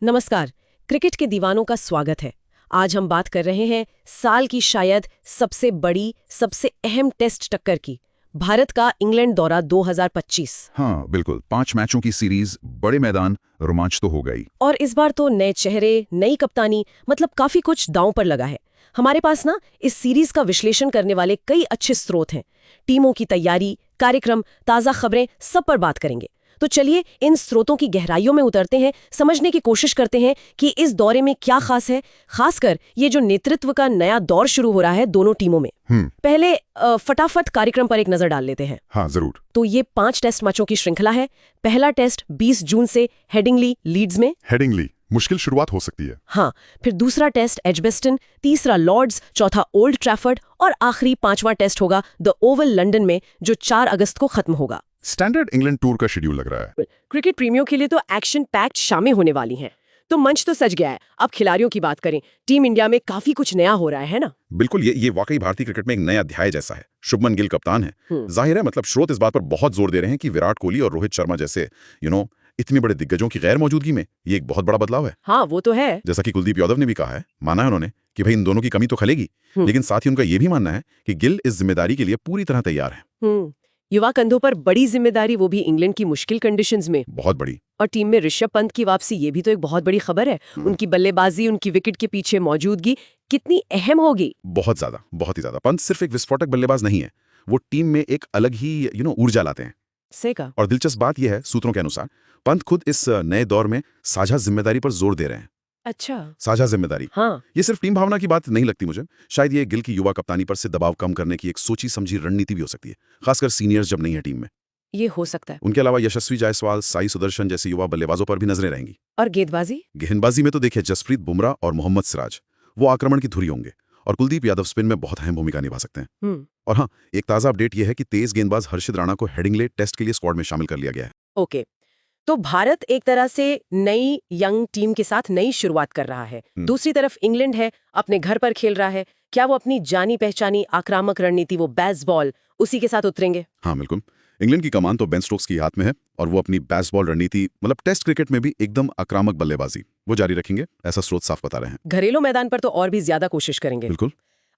नमस्कार। क्रिकेट के दीवानों का स्वागत है। आज हम बात कर रहे हैं साल की शायद सबसे बड़ी, सबसे अहम टेस्ट टक्कर की, भारत का इंग्लैंड दौरा 2025। हाँ बिल्कुल, 5 मैचों की सीरीज, बड़े मैदान, रोमांच तो हो गई। और इस बार तो नए चेहरे, नई कप्तानी, मतलब काफी कुछ दांव पर लगा है। हमारे पास ना इस सीरीज का विश्लेषण करने वाले कई अच्छे स्रोत हैं। टीमों की तैयारी, कार्यक्रम, ताज़ा खबरें, सब पर बात करेंगे। तो चलिए इन स्रोतों की गहराइयों में उतरते हैं, समझने की कोशिश करते हैं कि इस दौरे में क्या खास है, खासकर ये जो नेतृत्व का नया दौर शुरू हो रहा है दोनों टीमों में। पहले फटाफट कार्यक्रम पर एक नजर डाल लेते हैं। हाँ जरूर। तो ये 5 टेस्ट मैचों की श्रृंखला है। पहला टेस्ट 20 जून से हेडिंगली, लीड्स में। हेडिंगली, मुश्किल शुरुआत हो सकती है। हाँ, फिर दूसरा टेस्ट एजबेस्टन, तीसरा लॉर्ड्स, चौथा ओल्ड ट्रैफर्ड और आखिरी 5वां टेस्ट होगा द ओवल लंदन में, जो 4 अगस्त को खत्म होगा। स्टैंडर्ड इंग्लैंड टूर का शेड्यूल लग रहा है। क्रिकेट प्रेमियों के लिए तो एक्शन पैक्ड शामें होने वाली हैं। तो मंच तो सज गया है। अब खिलाड़ियों की बात करें। टीम इंडिया में काफी कुछ नया हो रहा है ना। बिल्कुल, ये वाकई भारतीय क्रिकेट में एक नया अध्याय जैसा है। शुभमन गिल कप्तान है। जाहिर है, मतलब स्रोत इस बात पर बहुत जोर दे रहे हैं कि विराट कोहली और रोहित शर्मा जैसे इतनी बड़े दिग्गजों की गैर मौजूदगी में ये एक बहुत बड़ा बदलाव है। हाँ वो तो है। जैसा कि कुलदीप यादव ने भी कहा है, माना है उन्होंने कि भाई इन दोनों की कमी तो खलेगी, लेकिन साथ ही उनका ये भी मानना है कि गिल इस जिम्मेदारी के लिए पूरी तरह तैयार है। युवा कंधों पर बड़ी जिम्मेदारी, वो भी इंग्लैंड की मुश्किल कंडीशंस में। बहुत बड़ी। और टीम में ऋषभ पंत की वापसी, ये भी तो एक बहुत बड़ी खबर है। उनकी बल्लेबाजी, उनकी विकेट के पीछे मौजूदगी कितनी अहम होगी। बहुत ज्यादा, बहुत ही ज्यादा। पंत सिर्फ एक विस्फोटक बल्लेबाज नहीं है, वो टीम में एक अलग ही ऊर्जा लाते हैं। सही कहा। और दिलचस्प बात यह है, सूत्रों के अनुसार पंत खुद इस नए दौर में साझा जिम्मेदारी पर जोर दे रहे हैं। अच्छा, साझा जिम्मेदारी। हाँ। ये सिर्फ टीम भावना की बात नहीं लगती मुझे। शायद ये गिल की युवा कप्तानी पर से दबाव कम करने की एक सोची समझी रणनीति भी हो सकती है, खासकर सीनियर्स जब नहीं है टीम में। ये हो सकता है। उनके अलावा यशस्वी जायसवाल, साई सुदर्शन जैसे युवा बल्लेबाजों पर भी नजरें रहेंगी। और गेंदबाजी? गेंदबाजी में तो देखिए जसप्रीत बुमराह और मोहम्मद सिराज, वो आक्रमण की धुरी होंगे, और कुलदीप यादव स्पिन में बहुत अहम भूमिका निभा सकते हैं। और हाँ, एक ताजा अपडेट यह है कि तेज गेंदबाज हर्षित राणा को हेडिंग्ले टेस्ट के लिए स्क्वाड में शामिल कर लिया गया है। ओके, तो भारत एक तरह से नई यंग टीम के साथ नई शुरुआत कर रहा है। दूसरी तरफ इंग्लैंड है, अपने घर पर खेल रहा है। क्या वो अपनी जानी पहचानी आक्रामक रणनीति, वो बेसबॉल, उसी के साथ उतरेंगे? हाँ बिल्कुल। इंग्लैंड की कमान तो बेन स्टोक्स की हाथ में है, और वो अपनी बेसबॉल रणनीति, मतलब टेस्ट क्रिकेट में भी एकदम आक्रामक बल्लेबाजी, वो जारी रखेंगे, ऐसा स्रोत साफ बता रहे हैं। घरेलू मैदान पर तो और भी ज्यादा कोशिश करेंगे। बिल्कुल।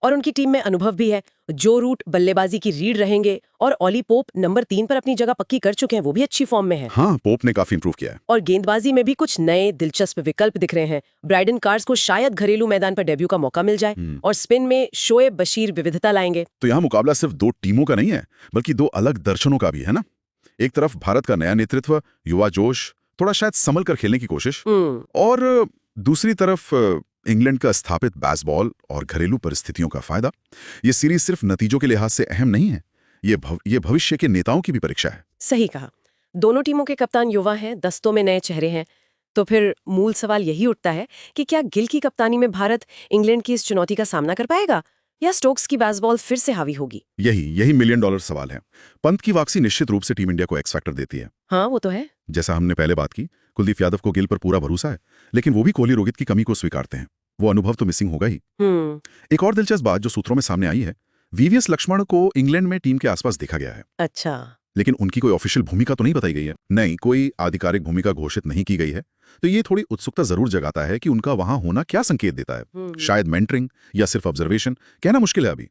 और उनकी टीम में अनुभव भी है। जो रूट बल्लेबाजी की रीढ़ रहेंगे, और ऑली पोप नंबर 3 पर अपनी जगह पक्की कर चुके हैं, वो भी अच्छी फॉर्म में है। हाँ, पोप ने काफी इंप्रूव किया है। और गेंदबाजी में भी कुछ नए दिलचस्प विकल्प दिख रहे हैं। ब्राइडन कार्स को शायद घरेलू मैदान पर डेब्यू का मौका मिल जाए, और स्पिन में शोएब बशीर विविधता लाएंगे। तो यहाँ मुकाबला सिर्फ 2 टीमों का नहीं है, बल्कि 2 अलग दर्शनों का भी है ना। एक तरफ भारत का नया नेतृत्व, युवा जोश, थोड़ा शायद संभल कर खेलने की कोशिश, और दूसरी तरफ इंग्लैंड का स्थापित बेसबॉल और घरेलू परिस्थितियों का फायदा। ये सीरीज सिर्फ नतीजों के लिहाज से अहम नहीं है, ये भविष्य के नेताओं की भी परीक्षा है। सही कहा। दोनों टीमों के कप्तान युवा हैं, दस्तों में नए चेहरे हैं। तो फिर मूल सवाल यही उठता है कि क्या गिल की कप्तानी में भारत इंग्लैंड की इस चुनौती का सामना कर पाएगा, या स्टोक्स की बेसबॉल फिर से हावी होगी? यही $1 मिलियन सवाल है। पंत की वापसी निश्चित रूप से टीम इंडिया को एक्स फैक्टर देती है। हाँ वो तो है। जैसा हमने पहले बात की, कुलदीप यादव को गिल पर पूरा भरोसा है, लेकिन वो भी कोहली रोहित की कमी को स्वीकारते हैं। वो अनुभव तो मिसिंग होगा ही। एक और दिलचस्प बात जो सूत्रों में सामने आई है, वीवीएस लक्ष्मण को इंग्लैंड में टीम के आसपास देखा गया है। अच्छा। लेकिन उनकी कोई ऑफिशियल भूमिका तो नहीं बताई गई है। नहीं, कोई आधिकारिक भूमिका घोषित नहीं की गई है। तो ये थोड़ी उत्सुकता जरूर जगाता है कि उनका वहां होना क्या संकेत देता है। शायद मेंटरिंग या सिर्फ ऑब्जर्वेशन, कहना मुश्किल है अभी।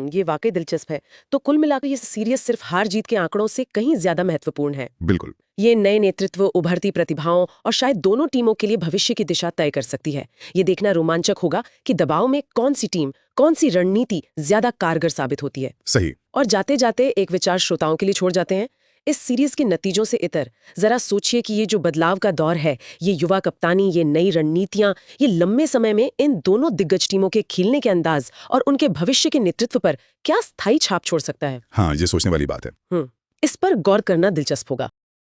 ये वाकई दिलचस्प है। तो कुल मिलाकर ये सीरीज सिर्फ हार जीत के आंकड़ों से कहीं ज्यादा महत्वपूर्ण है। बिल्कुल। ये नए नेतृत्व, उभरती प्रतिभाओं और शायद दोनों टीमों के लिए भविष्य की दिशा तय कर सकती है। ये देखना रोमांचक होगा कि दबाव में कौन सी टीम, कौन सी रणनीति ज्यादा कारगर साबित होती है। सही। और जाते जाते एक विचार श्रोताओं के लिए छोड़ जाते हैं। इस सीरीज के नतीजों से इतर जरा सोचिए कि ये जो बदलाव का दौर है, ये युवा कप्तानी, ये नई रणनीतियां, ये लंबे समय में इन दोनों दिग्गज टीमों के खेलने के अंदाज और उनके भविष्य के नेतृत्व पर क्या स्थायी छाप छोड़ सकता है। हाँ, ये सोचने वाली बात है। इस पर गौर करना दिलचस्प होगा।